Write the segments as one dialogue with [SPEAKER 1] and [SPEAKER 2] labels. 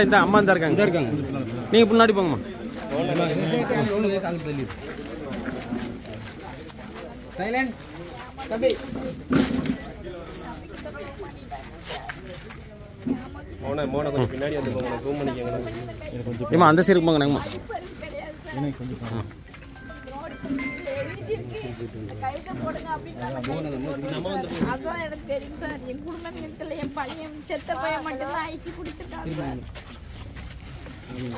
[SPEAKER 1] இந்த அம்மா தான் இருக்காங்க. நீங்க முன்னாடி போங்கம்மா.
[SPEAKER 2] சைலண்ட் தம்பி.
[SPEAKER 3] கொஞ்சம் பின்னாடி வந்து போங்க. ஜூம் பண்ணிக்கங்க.
[SPEAKER 1] ஏமா அந்த சைடுக்கு போங்க. நாங்கம்மா
[SPEAKER 4] அதான் எனக்கு தெரியும் சார். என் குடும்பத்துல என் பையன் செத்த பையன் மட்டும்தான் ஐடி குடிச்சிருக்காங்க.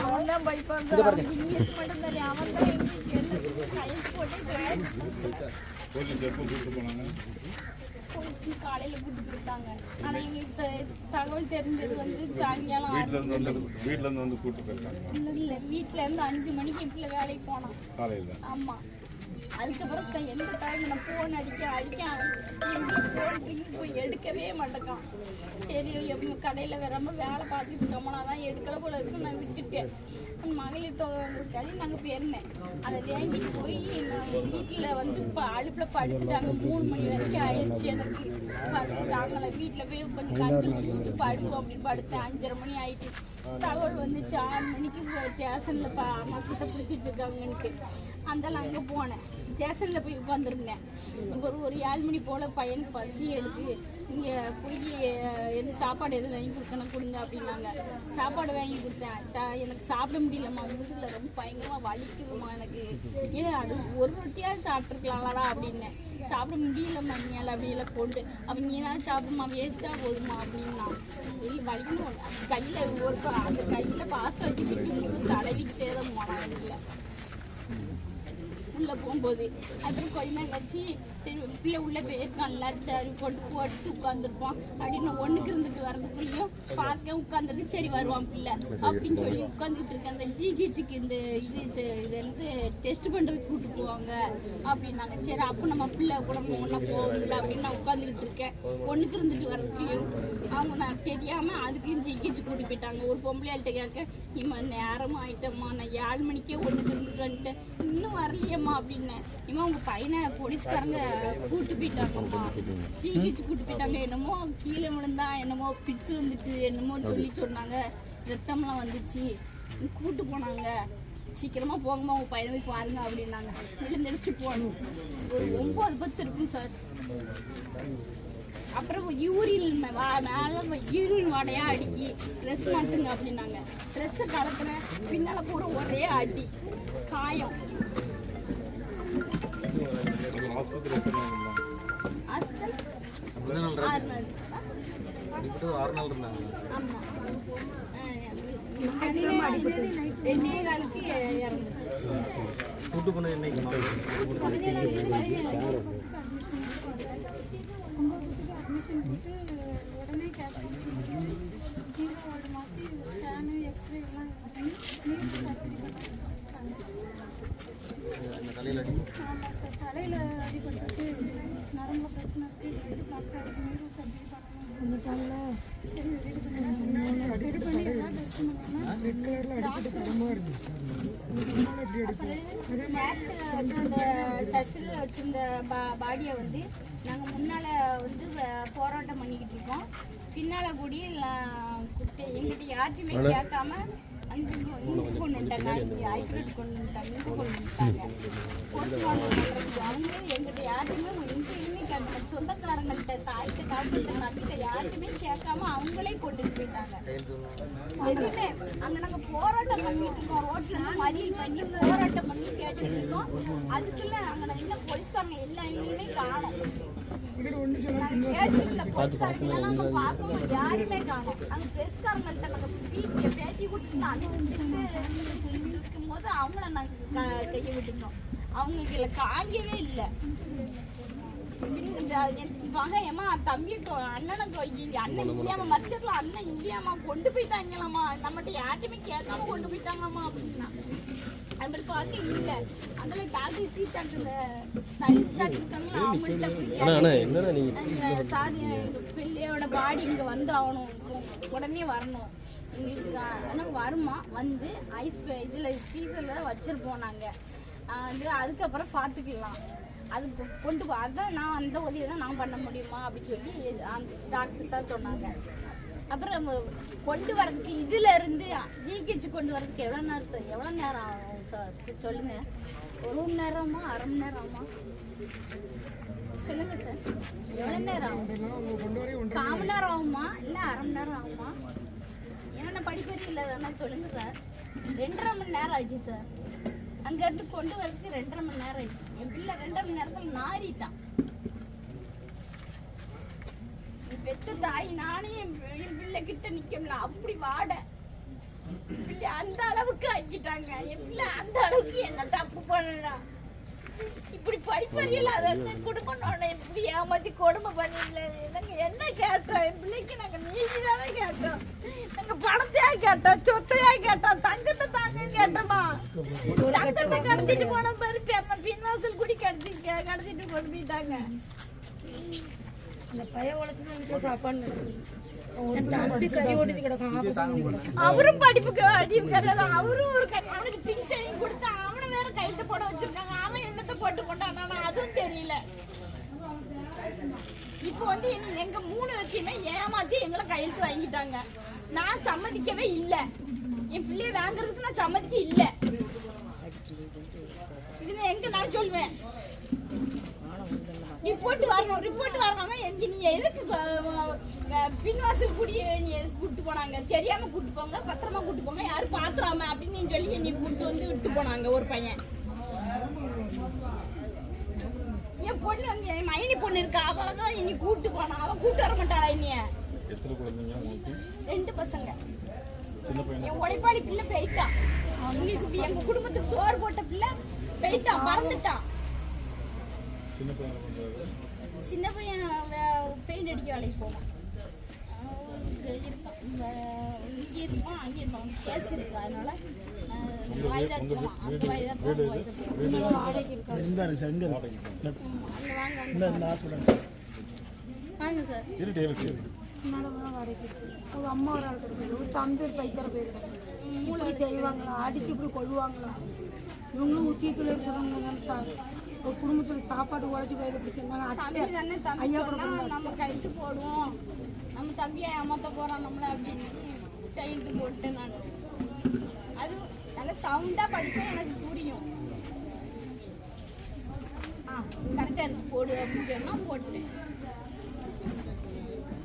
[SPEAKER 4] அவன் தான் படிப்பான். இங்கிலீஷ் மட்டும் தான். அவன் தான் சயின்ஸ் போட்டு காலையில கூட்டு போயிட்டாங்க. ஆனா எங்களுக்கு தகவல் தெரிஞ்சது வந்து சாயங்காலம்
[SPEAKER 3] வீட்டுல இருந்து வந்து கூட்டு போயிருக்காங்க.
[SPEAKER 4] இல்ல வீட்டுல இருந்து 5 மணிக்கு இப்ப வேலைக்கு போனான் காலையில. ஆமா. அதுக்கப்புறம் எந்த டைம் நான் போன் அடிக்க போன் எடுக்கவே மாட்டேக்கான். சரி கடையில் வராமல் வேலை பார்த்துட்டு இருக்கோம்னா தான் எடுக்கல போல இருக்கு. நான் விட்டுட்டேன். மகளிர் தொகை நாங்கள் போயிருந்தேன். அதை வாங்கிட்டு போய் நான் வீட்டில் வந்து இப்போ அடுப்பில் படுத்துட்டாங்க. 3 மணி வரைக்கும் ஆயிடுச்சு. எனக்கு பறிச்சுட்டாங்கள. வீட்டில் போய் கொஞ்சம் கஞ்சி குடிச்சிட்டு படுக்கும் அப்படின்னு படுத்தேன். 5:30 மணி ஆயிட்டு தகவல் வந்துச்சு. 6 மணிக்கு ஸ்டேஷனில் மச்சத்தை பிடிச்சி வச்சுருக்காங்கன்ட்டு அந்தால அங்கே போனேன். ஸ்டேஷனில் போய் உட்காந்துருந்தேன். ஒரு 7 மணி போல் பையனுக்கு பசி எடுத்து இங்கே போய் எந்த சாப்பாடு எதுவும் வாங்கி கொடுக்கணும் கொடுங்க அப்படின்னாங்க. சாப்பாடு வாங்கி கொடுத்தேன். எனக்கு சாப்பிட முடியலம்மா. முதுகில் ரொம்ப பயங்கரமாக வலிக்குதுமா எனக்கு. ஏன் அது ஒரு ரொட்டியாவது சாப்பிட்ருக்கலாம்லடா அப்படின்னேன். சாப்பிட முடியலம்மா நீயால் அப்படியெல்லாம் கொண்டு. அப்போ நீ ஏதாவது சாப்பிடுமா வேஸ்ட்டாக போதுமா அப்படின்னா. இல்லை வலிக்கணும். கையில் அந்த கையில் பாசம் வச்சுட்டு தடவிக்கிட்டே தான் போனான். இல்லை உள்ளே போகும்போது அப்புறம் கொஞ்ச நேரம் கழிச்சு சரி பிள்ளை உள்ளே போயிருக்கான்ல சரி போட்டு உட்காந்துருப்போம் அப்படின்னு ஒன்றுக்கு இருந்துட்டு வர்றதுக்குள்ளேயும் பார்க்க உட்காந்துட்டு சரி வருவான் பிள்ளை அப்படின்னு சொல்லி உட்காந்துட்டு இருக்கேன். அந்த ஜிஹெச்சுக்கு இந்த இது வந்து டெஸ்ட் பண்ணுறதுக்கு கூப்பிட்டு போவாங்க அப்படின்னாங்க. சரி அப்போ நம்ம பிள்ளை கூட ஒன்றா போகல அப்படின்னு நான் உட்காந்துக்கிட்டு இருக்கேன். ஒன்றுக்கு இருந்துட்டு வர்றதுக்குள்ளேயும் அவங்க நான் தெரியாமல் அதுக்கும் ஜிஹெச்சு கூட்டி போயிட்டாங்க. ஒரு பொம்பளையாள்கிட்ட கேட்க இம்மா நேரமும் ஆயிட்டம்மா நான் 7 மணிக்கே ஒன்றுக்கு இருந்துட்டு வந்துட்டேன் இன்னும் வரலையம்மா அப்படின்னேன். இவன் உங்க பையனை போலீஸ்காரங்க கூட்டு போயிட்டாங்கம்மா. ஜிஹெச் கூட்டு போயிட்டாங்க. என்னமோ கீழே விழுந்தா என்னமோ பிச்சு வந்துட்டு என்னமோ சொல்லி சொன்னாங்க. ரத்தம்லாம் வந்துச்சு. கூட்டு போனாங்க. சீக்கிரமா போங்கம்மா உங்க பையனை போய் பாருங்க அப்படின்னாங்க. விழுந்தடிச்சு போகணும். ஒரு 9-10 இருக்கும் சார். அப்புறம் யூரின் மேலே யூரின் வாடையா அடிக்கி ட்ரெஸ் மாற்றுங்க அப்படின்னாங்க. ட்ரெஸ்ஸை கலத்துல பின்னால் கூட ஒரே அடி காயம்.
[SPEAKER 5] உடனே மாற்றி ஸ்கேனு எக்ஸ்ரே எல்லாம் ஆமாம் சார். தலையில் அடிபட்டு நரம்பு பிரச்சனை இருக்குது. டாக்டர் நீரும் சர்ஜரி பண்ணணும் ரெடி பண்ணி எல்லாம் டெஸ்ட் டெஸ்ட்டில் வச்சிருந்த பாடியை வந்து நாங்கள் முன்னால் வந்து போராட்டம் பண்ணிக்கிட்டு இருக்கோம். பின்னால் கூடி எங்கிட்ட யார்ட்டையுமே கேட்காம அங்கே கொண்டு வந்துட்டாங்க. இங்கே ஹைகோர்ட் கொண்டு வந்துட்டாங்க. இங்கே கொண்டு வந்துட்டாங்க. போஸ்ட்மார்ட்டம் பண்ணுறதுக்கு அவங்களே எங்கிட்ட யார்ட்டையுமே எங்கேயுமே கேட்க சொந்தக்காரங்கள்ட்ட தாய்கிட்ட காப்பிட்ட நம்பிக்கை யார்ட்டுமே கேட்காம அவங்களே கொண்டு போயிட்டாங்க. எதுவுமே அங்கே நாங்கள் போராட்டம் பண்ணிட்டு இருக்கோம். ரோட்ல இருந்து மறியல் பண்ணி போராட்டம் பண்ணி கேட்டுட்டு இருக்கோம். அதுக்குள்ள அங்கே இன்னும் போலீஸ்காரங்க எல்லா எங்கேயுமே காணும். யாருமே காணும். அங்க பிரஸ்காரங்கள்ட்ட நாங்க வீட்டிய பேட்டி கொடுத்துருந்தோம். அந்த இருக்கும் போது அவங்கள நாங்க கைய விட்டுருந்தோம். அவங்களுக்கு இல்லை காங்கவே இல்லை. ஏமா தம்பி அண்ணனுக்கு அண்ணன் இல்லையாமா மறைச்சதுல அண்ணன் இல்லையாமா கொண்டு போயிட்டாங்களாமா நம்மகிட்ட யார்ட்டுமே கேட்காம கொண்டு போயிட்டாங்கம்மா அப்படின்னா அது பார்க்க இல்லை. அதில் டாக்டர் சீட் சயின்ஸ் டாக்டர் இருக்காங்களா அவங்கள்ட்ட போய் சார் எங்கள் பிள்ளையோட பாடி இங்கே வந்து ஆகணும் உடனே வரணும் எங்களுக்கு ஆனால் வருமா வந்து ஐஸ் இதில் ஃப்ரீசரில் வச்சுருப்போம் நாங்கள் வந்து அதுக்கப்புறம் பார்த்துக்கலாம்
[SPEAKER 4] அது கொண்டு போ, அதான் நான் அந்த உதவியை தான் நான் பண்ண முடியுமா அப்படின்னு சொல்லி அந்த டாக்டர் சார் சொன்னாங்க. அப்புறம் கொண்டு வரதுக்கு இதுல இருந்து ஜிஹெச் கொண்டு வரதுக்கு எவ்வளோ நேரம் ஆகும் சார் சொல்லுங்க? 1 மணி நேரமா, அரை மணி நேரம் ஆகுமா சொல்லுங்க சார்? எவ்வளோ நேரம் ஆகும்? 1/4 மணி நேரம் ஆகுமா இல்லை அரை மணி நேரம் ஆகுமா? ஏன்னா படிப்பறி இல்லை தானே சொல்லுங்க சார். 2.5 மணி நேரம் ஆயிடுச்சு சார். அங்கேருந்து கொண்டு வரதுக்கு 2.5 மணி நேரம் ஆயிடுச்சு. என் பிள்ளை 2.5 மணி நேரத்தில் நாறிட்டான். பெத்த தாய் நானே என் பிள்ளை கிட்ட நிக்கல, அப்படி வாட பிள்ளை அந்த அளவுக்கு ஆக்கிட்டாங்க. என் பிள்ளை அந்த அளவுக்கு என்ன தப்பு பண்ணா? இப்படி படிப்பறியல அதை குடும்பம் இப்படி ஏமாத்தி கொடுமை பண்ணிடல. நாங்க என்ன கேட்டோம்? என் பிள்ளைக்கு நாங்க நீதிதானே கேட்டோம். நாங்க பணத்தையா கேட்டோம், சொத்தையா கேட்டோம், தங்கத்தை தாங்க கேட்டோமா? தங்கத்தை கடத்திட்டு போன பாரு, பின்வாசல் குடி கடத்திட்டு கொண்டு போயிட்டாங்க.
[SPEAKER 6] அந்த பைய உழைச்சு வீட்டுல சாப்பாடு
[SPEAKER 4] அவரும் படிப்புக்கு அவரும் ஒரு அவனுக்கு டிங்ஷனையும் கொடுத்து அவனை வேற கையெழுத்து போட வச்சிருக்காங்க. அவன் என்னத்தை போட்டு போட்டானா அதுவும் தெரியல. இப்போ வந்து எங்க 3 பேர்த்தையுமே ஏமாத்தி எங்களை கையெழுத்து வாங்கிட்டாங்க. நான் சம்மதிக்கவே இல்லை. என் பிள்ளைய வாங்குறதுக்கு நான் சம்மதிக்க இல்லை. இது எங்க நான் சொல்வேன்? ரிப்போர்ட் வரணும். நீ எதுக்கு பின்வாசல் கூடிய நீ எதுக்கு கூப்பிட்டு போனாங்க? தெரியாம கூப்பிட்டு போங்க, பத்திரமா கூப்பிட்டு போங்க, யாரும் பாத்துறாம அப்படின்னு நீ சொல்லி என்னை கூப்பிட்டு வந்து விட்டு போனாங்க. ஒரு பையன், என் பொண்ணு வந்து என் மைனி பொண்ணு இருக்கா, அவ தான் என்னை கூப்பிட்டு போனா. அவன் கூப்பிட்டு வர மாட்டாளா என்னைய? 2 பசங்க. என் உழைப்பாளி பிள்ளை போயிட்டான். அவங்களுக்கு எங்க குடும்பத்துக்கு சோறு போட்ட பிள்ளை போயிட்டான், மறந்துட்டான். சின்ன பையன் பெயிண்ட் அடிக்க வேலைக்கு போவான். இங்கே இருப்பான், அங்கே இருப்பான். கேஸ் இருக்கு, அதனால வாய்தா போவான். அந்த வாய்தா வாங்க சார்.
[SPEAKER 6] ஒரு அம்மா ஒரு ஆள் கிடையாது, ஒரு தம்பி ஒரு பைக்கிற போயிருக்காங்க. மூளைக்கு செய்வாங்களா, அடிச்சு இப்படி கொள்வாங்களா? இவங்களும் உத்தியத்தில் இருக்கிறவங்க சார். ஒரு குடும்பத்தில் சாப்பாடு உழைச்சி பயிர் பிடிச்சிருந்தாங்க. ஐயா
[SPEAKER 4] நம்ம கைத்து போடுவோம், நம்ம தம்பியை ஏமாத்த போறோம் நம்மள அப்படின்னு கைத்து போட்டேன் நான். அது நல்லா சவுண்டா படிச்சா எனக்கு புரியும். கரெக்டா இருக்கு போடு அப்படின்னா போட்டேன்.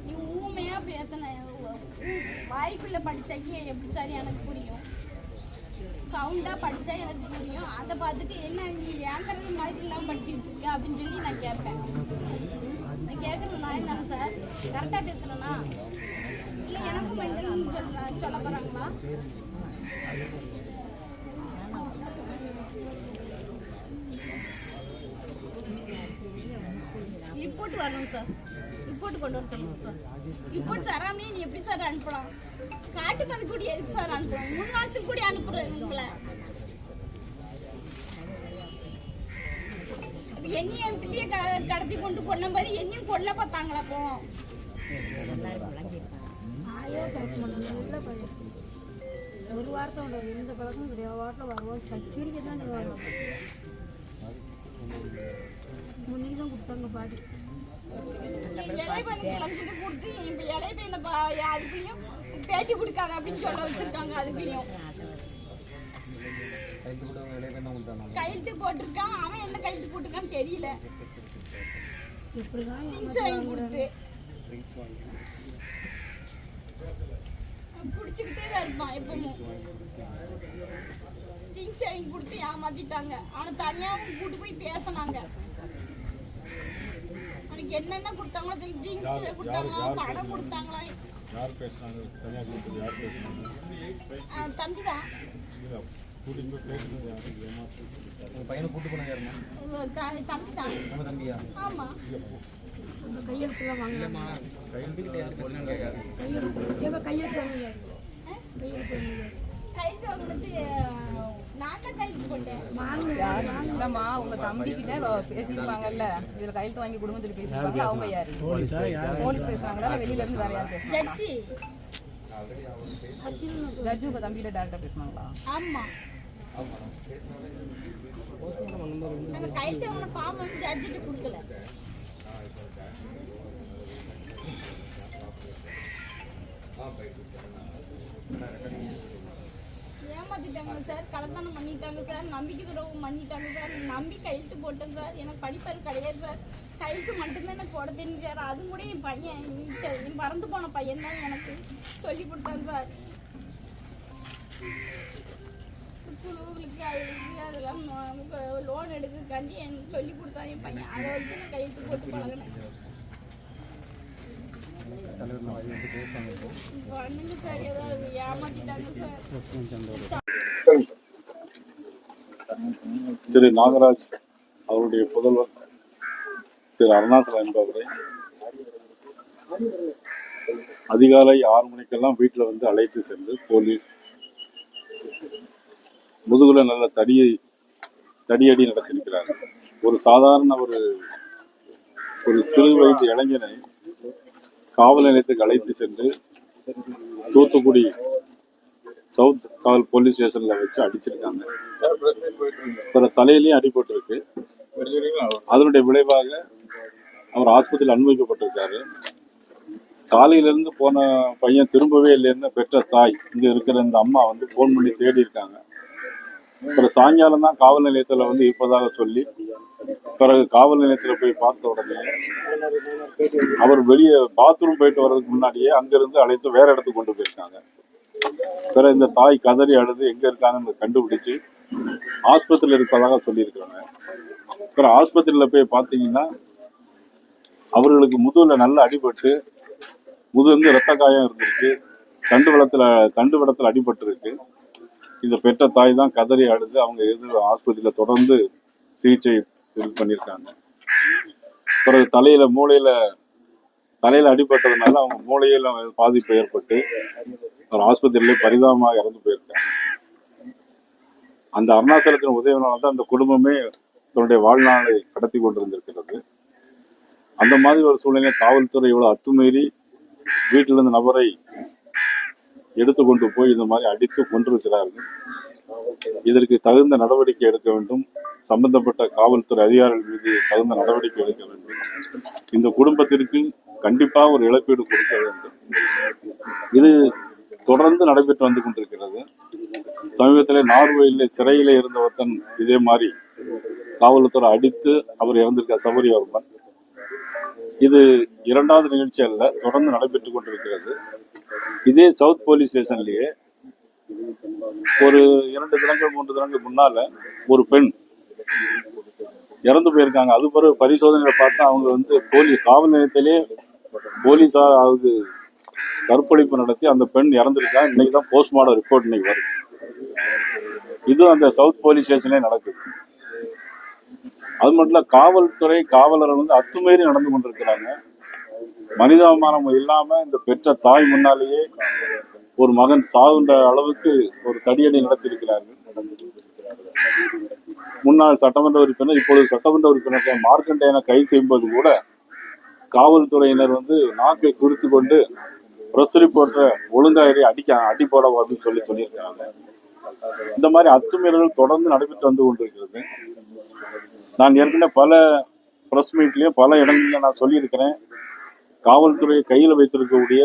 [SPEAKER 4] நீ ஊமையா பேசின வாய்க்குள்ள படிச்சாக்கி எப்படி சரி எனக்கு புரியும். சவுண்டா படிச்சா எனக்கு புரியும். அதை பார்த்துட்டு என்ன நீ வேங்கிறது மாதிரி எல்லாம் படிச்சுட்டு இருக்க அப்படின்னு சொல்லி நான் கேட்பேன். நான் கேட்கறது நான் தானே சார்? கரெக்டா பேசுறேன்னா இல்லை எனக்கும் மெண்டல்னு சொல்ல போறாங்களா? ரிப்போர்ட் வரணும் சார். ரிப்போர்ட் கொண்டு வர சொல்லுங்க சார். ரிப்போர்ட் தராமலே நீ எப்படி சார் அனுப்பலாம்? காட்டு பதுக்கூடி எதுக்கு சார் அனுப்புறோம்? 3 மாசம் கூட அனுப்புறது உங்களை. என்னையும் என் பிள்ளைய கடத்தி கொண்டு கொண்ட மாதிரி என்னையும் கொல்ல பார்த்தாங்களா? அப்போ
[SPEAKER 6] ஒரு வாரத்தை உண்டு, எந்த பழக்கம் கிடையாது. வாரத்தில் வருவோம், சச்சிரிக்கை தான் முன்னைக்கு தான் கொடுத்தாங்க பாடி.
[SPEAKER 4] பேட்டி கொடுக்காங்க அப்படின்னு சொல்ல வச்சிருக்காங்க. அதுக்குள்ளயும் கையெழுத்து போட்டிருக்கான். அவன் என்ன கையெழுத்து போட்டிருக்கான்னு தெரியல. கொடுத்து குடிச்சுக்கிட்டே தான் இருப்பான் எப்பவும். ட்ரிங்க்ஸ் வாங்கி கொடுத்து ஏமாத்திட்டாங்க. அவனை தனியாவும் கூட்டு போய் பேசினாங்க. அவனுக்கு என்னென்ன கொடுத்தாங்களோ ட்ரிங்க்ஸ் கொடுத்தாங்களா, பணம் கொடுத்தாங்களா? தம்பி தான்
[SPEAKER 2] பையனை கூட்டு போனாங்க.
[SPEAKER 4] தம்பி தான். ஆமா.
[SPEAKER 6] கையெழுத்துலாம் வாங்கலாமா?
[SPEAKER 2] கையெழுத்து யார் போனாங்க?
[SPEAKER 6] கையெழுத்து
[SPEAKER 4] கைது வாங்கினது நான் தான் கைது போட்டேன்.
[SPEAKER 7] இல்லம்மா, உங்க தம்பி கிட்ட பேசிருப்பாங்கல்ல, இதுல கையெழுத்து வாங்கி குடும்பத்துக்கு பேசிருப்பாங்க. அவங்க யாரு? போலீஸ் பேசுறாங்களா, வெளியில இருந்து வேற யாரு பேசுறாங்க?
[SPEAKER 4] ஜட்ஜி
[SPEAKER 7] உங்க தம்பி கிட்ட டைரக்டா பேசுனாங்களா?
[SPEAKER 4] ஆமா.
[SPEAKER 5] நாங்க கையெழுத்து வாங்கின ஃபார்ம் வந்து ஜட்ஜிட்டு கொடுக்கல. ஏமாத்திட்டாங்க சார், கலந்தானம் பண்ணிட்டாங்க சார், நம்பிக்கை துரோகம் பண்ணிட்டாங்க சார். நம்பி கையெழுத்து போட்டேன் சார். எனக்கு படிப்பறிவு கிடையாது சார். கையெழுத்து மட்டும்தான் எனக்கு போட தெரியும் சார். அதுவும் கூட என் பையன், என் பறந்து போன பையன் தான் எனக்கு சொல்லி கொடுத்தாங்க சார். குழுவுகளுக்கு அதுக்கு அதெல்லாம் லோன் எடுக்கிறதுக்காண்டி எனக்கு சொல்லி கொடுத்தான் என் பையன். அதை வச்சு நான் கையெழுத்து போட்டு பழகினேன். பண்ணுங்க சார், ஏதாவது ஏமாத்திட்டாங்க சார்.
[SPEAKER 8] திரு நாகராஜ் அவருடைய புதல்வர் திரு அருணாச்சலம் என்பவரை அதிகாலை 6 மணிக்கெல்லாம் வீட்டில் வந்து அழைத்து சென்று போலீஸ் முதுகுல நல்ல தடியடி நடத்தியிருக்கிறார். ஒரு சாதாரண ஒரு சிறு வயது இளைஞனை காவல் நிலையத்துக்கு அழைத்து சென்று தூத்துக்குடி சவுத் காவல் போலீஸ் ஸ்டேஷன்ல வச்சு அடிச்சிருக்காங்க. பிற தலையிலையும் அடிபட்டு இருக்கு. அதனுடைய விளைவாக அவர் ஆஸ்பத்திரியில் அனுமதிக்கப்பட்டிருக்காரு. காலையிலிருந்து போன பையன் திரும்பவே இல்லைன்னு பெற்ற தாய் இங்க இருக்கிற இந்த அம்மா வந்து போன் பண்ணி தேடி இருக்காங்க. பிறகு சாயங்காலம் தான் காவல் நிலையத்துல வந்து இருப்பதாக சொல்லி பிறகு காவல் நிலையத்துல போய் பார்த்த உடனே அவர் வெளியே பாத்ரூம் போயிட்டு வர்றதுக்கு முன்னாடியே அங்கிருந்து அழைத்து வேற இடத்துக்கு கொண்டு போயிருக்காங்க. பிறகு இந்த தாய் கதறி அழுது எங்க இருக்காங்கன்னு கண்டுபிடிச்சு ஆஸ்பத்திரியில் இருப்பதாக சொல்லியிருக்காங்க. பிறகு ஆஸ்பத்திரியில போய் பார்த்தீங்கன்னா அவர்களுக்கு முதுகுல நல்லா அடிபட்டு முதுகு ரத்த காயம் இருந்திருக்கு. தண்டுவடத்துல அடிபட்டு இருக்கு. இந்த பெற்ற தாய் தான் கதறி அழுது அவங்க ஆஸ்பத்திரியில தொடர்ந்து சிகிச்சை இது பண்ணியிருக்காங்க. பிறகு தலையில அடிபட்டதுனால அவங்க மூளையில பாதிப்பு ஏற்பட்டு ஒரு ஆஸ்பத்திரியிலே பரிதாபமாக இறந்து போயிருக்காங்க. அந்த அருணாச்சலத்தின் உதவினால தான் அந்த குடும்பமே தன்னுடைய வாழ்நாளை கடத்தி கொண்டிருந்திருக்கிறது. அந்த மாதிரி ஒரு சூழ்நிலை காவல்துறை இவ்வளவு அத்துமீறி வீட்டில் இருந்த நபரை எடுத்துக்கொண்டு போய் இந்த மாதிரி அடித்து கொண்டிருக்கிறார்கள். இதற்கு தகுந்த நடவடிக்கை எடுக்க வேண்டும். சம்பந்தப்பட்ட காவல்துறை அதிகாரிகள் மீது தகுந்த நடவடிக்கை எடுக்க வேண்டும். இந்த குடும்பத்திற்கு கண்டிப்பாக ஒரு இழப்பீடு கொடுக்க வேண்டும். இது தொடர்ந்து நடைபெற்று வந்து கொண்டிருக்கிறது. சமீபத்தில் நார்வேயில் சிறையில இருந்த ஒருத்தன் இதே மாதிரி காவல்துறை அடித்து அவர் இறந்திருக்கார், சபரிவர்மன். இது 2வது நிகழ்ச்சி அல்ல, தொடர்ந்து நடைபெற்றுக் கொண்டிருக்கிறது. இதே சவுத் போலீஸ் ஸ்டேஷன்லயே ஒரு 2 தினங்கள் 3 தினங்கள் முன்னால ஒரு பெண் இறந்து போயிருக்காங்க. அது பிறகு பரிசோதனையில பார்த்தா அவங்க வந்து காவல் நிலையத்திலே போலீஸார் அது கற்பழிப்பு நடத்தி அந்த பெண் இறந்திருக்கா. இன்னைக்கு தான் போஸ்ட்மார்டம் ரிப்போர்ட் இன்னைக்கு வருது. இதுவும் அந்த சவுத் போலீஸ் ஸ்டேஷன்லேயே நடக்குது. அது மட்டும் இல்ல, காவல்துறை காவலர்கள் வந்து அத்துமீறி நடந்து கொண்டிருக்கிறாங்க. மனிதாபிமானம் இல்லாம இந்த பெற்ற தாய் முன்னாலேயே ஒரு மகன் சாகுன்ற அளவுக்கு ஒரு தடியடி நடத்தியிருக்கிறார்கள். முன்னாள் சட்டமன்ற உறுப்பினர் இப்பொழுது சட்டமன்ற உறுப்பினர் மார்க்கண்டேயனை கைது செய்யும்போது கூட காவல்துறையினர் வந்து நாக்கை துரித்து கொண்டு பிரஸ் ரிப்போர்ட்டை ஒழுங்காயிரி அடி போட அப்படின்னு சொல்லியிருக்கிறாங்க. இந்த மாதிரி அத்துமீறல்கள் தொடர்ந்து நடைபெற்று வந்து கொண்டிருக்கிறது. நான் ஏற்கனவே பல பிரஸ் மீட்லயும் பல இடங்கள்ல நான் சொல்லியிருக்கிறேன். காவல்துறையை கையில் வைத்திருக்கக்கூடிய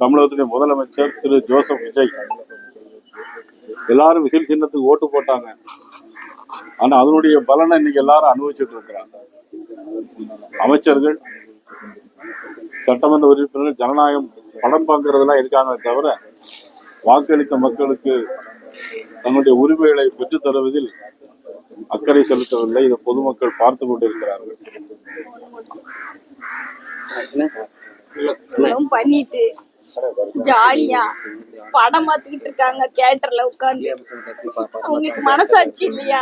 [SPEAKER 8] தமிழகத்துடைய முதலமைச்சர் திரு ஜோசப் விஜய் எல்லாரும் விசில் சின்னத்துக்கு ஓட்டு போட்டாங்க. ஆனா அதனுடைய பலனை இன்னைக்கு எல்லாரும் அனுபவிச்சுட்டு இருக்கிறாங்க. அமைச்சர்கள், சட்டமன்ற உறுப்பினர்கள் ஜனநாயகம் படம் பார்க்கறதெல்லாம் இருக்காங்க தவிர வாக்களித்த மக்களுக்கு தங்களுடைய உரிமைகளை பெற்றுத் தருவதில் அக்கறை செலுத்தவில்லை. இதை பொதுமக்கள் பார்த்து கொண்டிருக்கிறார்கள்.
[SPEAKER 4] பண்ணிட்டு ஜாலியா படம் பார்த்துக்கிட்டு இருக்காங்க தியேட்டர்ல உட்காந்து. அவங்களுக்கு மனசாட்சி இல்லையா?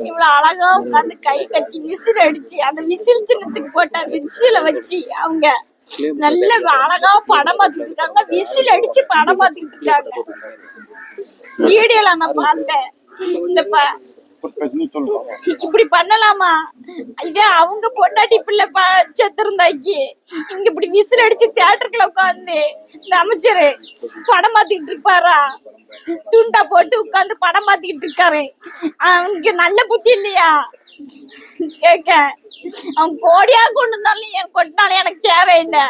[SPEAKER 4] இவ்வளவு அழகா உட்காந்து கை தட்டி விசில் அடிச்சு அந்த விசில் சின்னத்துக்கு போட்ட விசில வச்சு அவங்க நல்ல அழகா படம் பார்த்துக்கிட்டு இருக்காங்க. விசில் அடிச்சு படம் பார்த்துக்கிட்டு இருக்காங்க. வீடியோல நான் பார்த்தேன். இந்த இப்படி பண்ணலாமா? இதே அவங்க பொண்டாட்டி பிள்ளை செத்துருந்தாக்கி இங்க இப்படி விசில் அடிச்சு தியேட்டருக்குள்ள உட்காந்து இந்த அமைச்சரு படம் மாத்திக்கிட்டு இருப்பாரா? துண்டா போட்டு உட்காந்து படம் மாத்திக்கிட்டு இருக்காரு. அவனுக்கு நல்ல புத்தி இல்லையா? கேக்க அவன் கோடியா கொண்டு வந்தாலும் என் கொட்டினாலும் எனக்கு தேவையில்லை.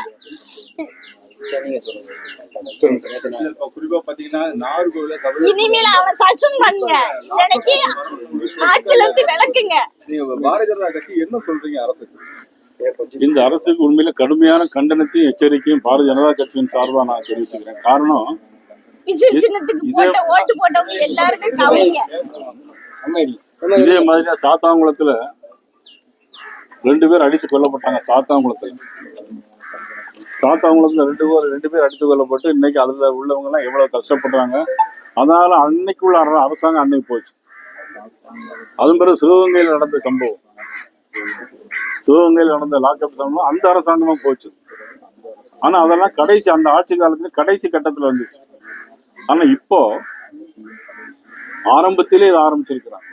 [SPEAKER 4] இனிமேல அவனை சஸ்பெண்ட் பண்ணுங்க, எனக்கு ஆட்சியில இருந்து விளக்குங்க.
[SPEAKER 8] இந்த அரசுக்கு உண்மையில கடுமையான கண்டனத்தையும் எச்சரிக்கையும் பாரதிய ஜனதா கட்சியின் சார்பா நான் தெரிவிச்சுக்கிறேன். காரணம்,
[SPEAKER 4] விசில் சின்னத்துக்கு போட்ட ஓட்டு போட்டவங்க எல்லாருமே கவனிங்க.
[SPEAKER 8] இதே மாதிரி சாத்தாங்குளத்துல 2 பேர் அடித்து கொல்லப்பட்டாங்க. சாத்தாங்குளத்துல 2 பேர் அடித்து கொல்லப்பட்டு இன்னைக்கு அதுல உள்ளவங்க எல்லாம் எவ்வளவு கஷ்டப்படுறாங்க. அதனால அன்னைக்கு உள்ள அரசாங்கம் அன்னைக்கு போச்சு. அதன் பிறகு சிவகங்கையில் நடந்த சம்பவம், சிவகங்கையில் நடந்த லாக்அப் சம்பவம், அந்த அரசாங்கமும் போச்சு. ஆனா அதெல்லாம் கடைசி அந்த ஆட்சி காலத்துல கடைசி கட்டத்துல வந்துச்சு. ஆனா இப்போ ஆரம்பத்திலே இதை ஆரம்பிச்சிருக்கிறாங்க.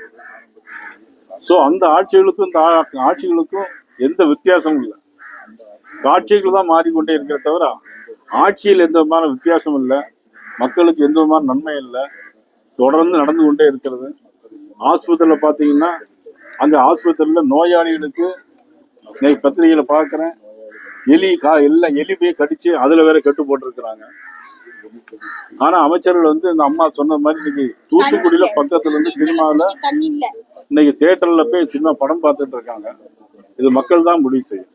[SPEAKER 8] சோ அந்த ஆட்சிகளுக்கும் இந்த ஆட்சிகளுக்கும் எந்த வித்தியாசமும் இல்லை. காட்சிகள் தான் மாறிக்கொண்டே இருக்கிற தவிர ஆட்சியில் எந்த விதமான வித்தியாசம் இல்லை. மக்களுக்கு எந்த விதமான நன்மை இல்லை, தொடர்ந்து நடந்து கொண்டே இருக்கிறது. ஆஸ்பத்திரியில பாத்தீங்கன்னா அந்த ஆஸ்பத்திரியில நோயாளிகளுக்கு இன்னைக்கு பத்திரிகையில பாக்குறேன், எல்லாம் எலி போய் கடிச்சு அதுல வேற கட்டு போட்டிருக்கிறாங்க. ஆனா அமைச்சர்கள் இந்த அம்மா சொன்ன மாதிரி இன்னைக்கு தூத்துக்குடியில பக்கத்துல இருந்து சினிமாவில இன்னைக்கு தியேட்டர்ல போய் சினிமா படம் பார்த்துட்டு இருக்காங்க. இது மக்கள் தான் முடிவு செய்யும்.